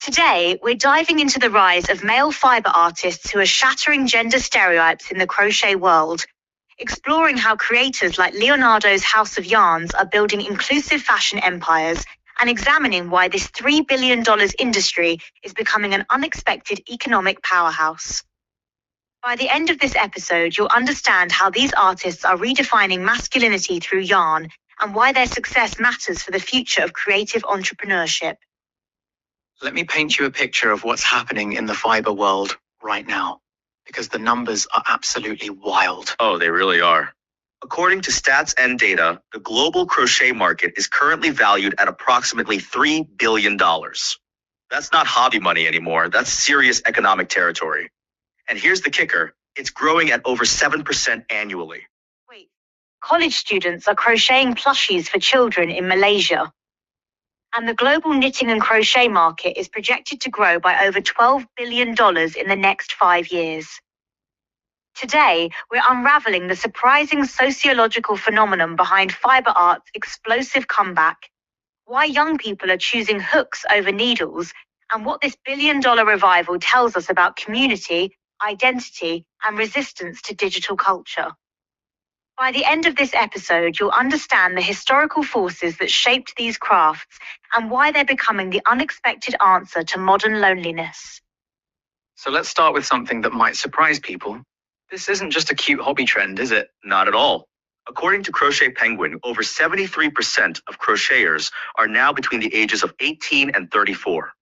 Today, we're diving into the rise of male fiber artists who are shattering gender stereotypes in the crochet world, exploring how creators like Leonardo's House of Yarns are building inclusive fashion empires, and examining why this $3 billion industry is becoming an unexpected economic powerhouse. By the end of this episode, you'll understand how these artists are redefining masculinity through yarn and why their success matters for the future of creative entrepreneurship. Let me paint you a picture of what's happening in the fiber world right now, because the numbers are absolutely wild. Oh, they really are. According to Stats and Data, the global crochet market is currently valued at approximately $3 billion. That's not hobby money anymore. That's serious economic territory. And here's the kicker. It's growing at over 7% annually. Wait, college students are crocheting plushies for children in Malaysia. And the global knitting and crochet market is projected to grow by over $12 billion in the next 5 years. Today, we're unraveling the surprising sociological phenomenon behind fiber art's explosive comeback, why young people are choosing hooks over needles, and what this billion-dollar revival tells us about community, identity, and resistance to digital culture. By the end of this episode, you'll understand the historical forces that shaped these crafts and why they're becoming the unexpected answer to modern loneliness. So let's start with something that might surprise people. This isn't just a cute hobby trend, is it? Not at all. According to Crochet Penguin, over 73% of crocheters are now between the ages of 18 and 34.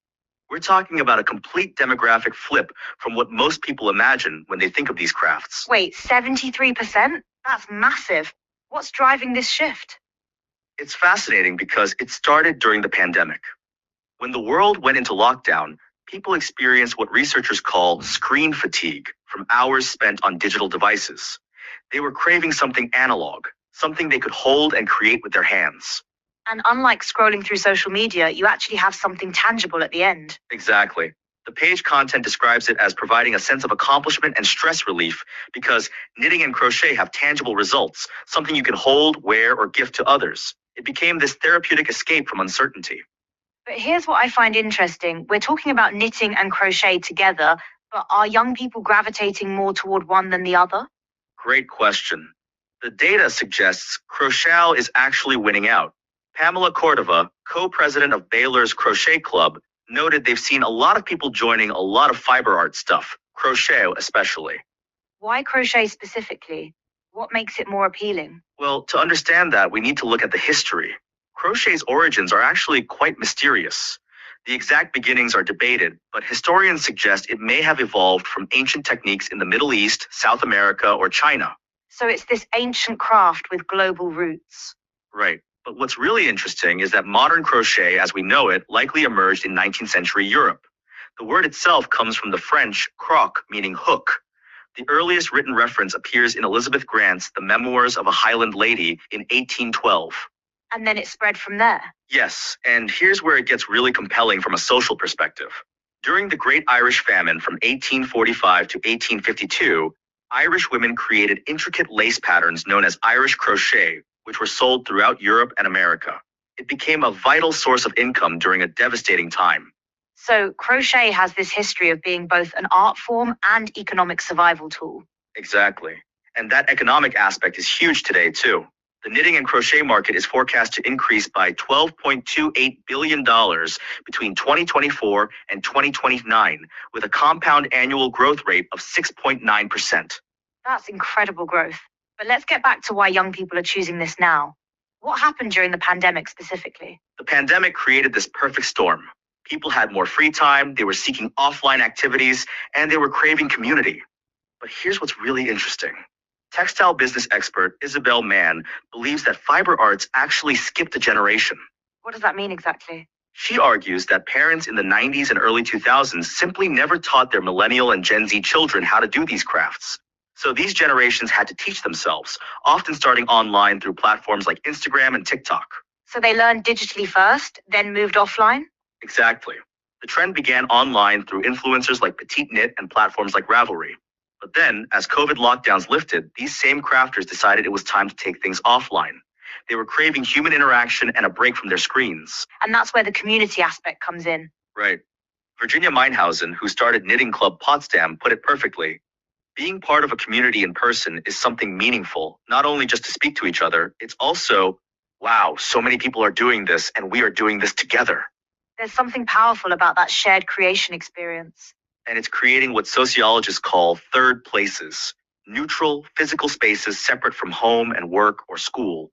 We're talking about a complete demographic flip from what most people imagine when they think of these crafts. Wait, 73%? That's massive. What's driving this shift? It's fascinating because it started during the pandemic. When the world went into lockdown, people experienced what researchers call screen fatigue from hours spent on digital devices. They were craving something analog, something they could hold and create with their hands. And unlike scrolling through social media, you actually have something tangible at the end. Exactly. The page content describes it as providing a sense of accomplishment and stress relief because knitting and crochet have tangible results, something you can hold, wear, or gift to others. It became this therapeutic escape from uncertainty. But here's what I find interesting. We're talking about knitting and crochet together, but are young people gravitating more toward one than the other? Great question. The data suggests crochet is actually winning out. Pamela Cordova, co-president of Baylor's Crochet Club, noted they've seen a lot of people joining a lot of fiber art stuff, crochet especially. Why crochet specifically? What makes it more appealing? Well, to understand that, we need to look at the history. Crochet's origins are actually quite mysterious. The exact beginnings are debated, but historians suggest it may have evolved from ancient techniques in the Middle East, South America, or China. So it's this ancient craft with global roots. Right. But what's really interesting is that modern crochet, as we know it, likely emerged in 19th century Europe. The word itself comes from the French croc, meaning hook. The earliest written reference appears in Elizabeth Grant's The Memoirs of a Highland Lady in 1812. And then it spread from there. Yes, and here's where it gets really compelling from a social perspective. During the Great Irish Famine from 1845 to 1852, Irish women created intricate lace patterns known as Irish crochet, which were sold throughout Europe and America. It became a vital source of income during a devastating time. So crochet has this history of being both an art form and economic survival tool. Exactly. And that economic aspect is huge today, too. The knitting and crochet market is forecast to increase by $12.28 billion between 2024 and 2029, with a compound annual growth rate of 6.9%. That's incredible growth. But let's get back to why young people are choosing this now. What happened during the pandemic specifically? The pandemic created this perfect storm. People had more free time, they were seeking offline activities, and they were craving community. But here's what's really interesting. Textile business expert Isabel Mann believes that fiber arts actually skipped a generation. What does that mean exactly? She argues that parents in the 90s and early 2000s simply never taught their millennial and Gen Z children how to do these crafts. So these generations had to teach themselves, often starting online through platforms like Instagram and TikTok. So they learned digitally first, then moved offline? Exactly. The trend began online through influencers like Petite and platforms like Ravelry. But then, as COVID lockdowns lifted, these same crafters decided it was time to take things offline. They were craving human interaction and a break from their screens. And that's where the community aspect comes in. Right. Virginia Meinhausen, who started Knitting Club Potsdam, put it perfectly. Being part of a community in person is something meaningful, not only just to speak to each other, it's also, wow, so many people are doing this and we are doing this together. There's something powerful about that shared creation experience. And it's creating what sociologists call third places, neutral, physical spaces separate from home and work or school.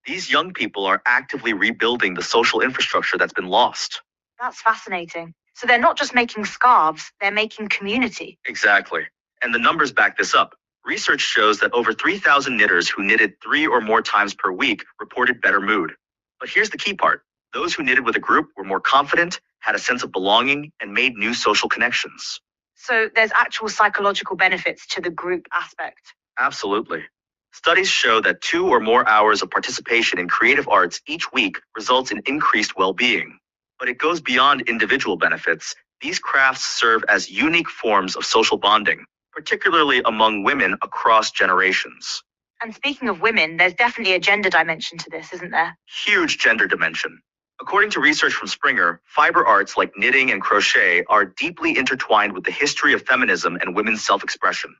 These young people are actively rebuilding the social infrastructure that's been lost. That's fascinating. So they're not just making scarves, they're making community. Exactly. And the numbers back this up. Research shows that over 3,000 knitters who knitted 3 or more times per week reported better mood. But here's the key part. Those who knitted with a group were more confident, had a sense of belonging, and made new social connections. So there's actual psychological benefits to the group aspect. Absolutely. Studies show that 2 or more hours of participation in creative arts each week results in increased well-being. But it goes beyond individual benefits. These crafts serve as unique forms of social bonding, particularly among women across generations. And speaking of women, there's definitely a gender dimension to this, isn't there? Huge gender dimension. According to research from Springer, fiber arts like knitting and crochet are deeply intertwined with the history of feminism and women's self-expression.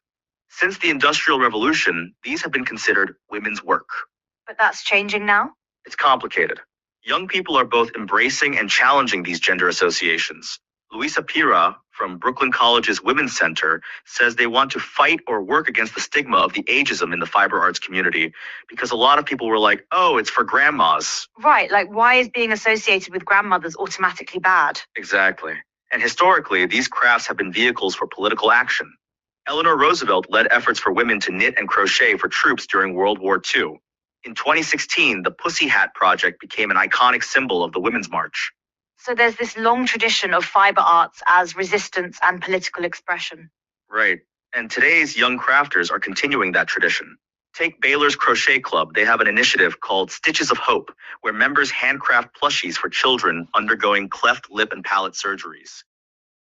Since the Industrial Revolution, these have been considered women's work. But that's changing now? It's complicated. Young people are both embracing and challenging these gender associations. Luisa Pira from Brooklyn College's Women's Center says they want to fight or work against the stigma of the ageism in the fiber arts community because a lot of people were like, oh, it's for grandmas. Right, like why is being associated with grandmothers automatically bad? Exactly. And historically, these crafts have been vehicles for political action. Eleanor Roosevelt led efforts for women to knit and crochet for troops during World War II. In 2016, the Pussy Hat Project became an iconic symbol of the Women's March. So there's this long tradition of fiber arts as resistance and political expression. Right. And today's young crafters are continuing that tradition. Take Baylor's Crochet Club. They have an initiative called Stitches of Hope, where members handcraft plushies for children undergoing cleft lip and palate surgeries.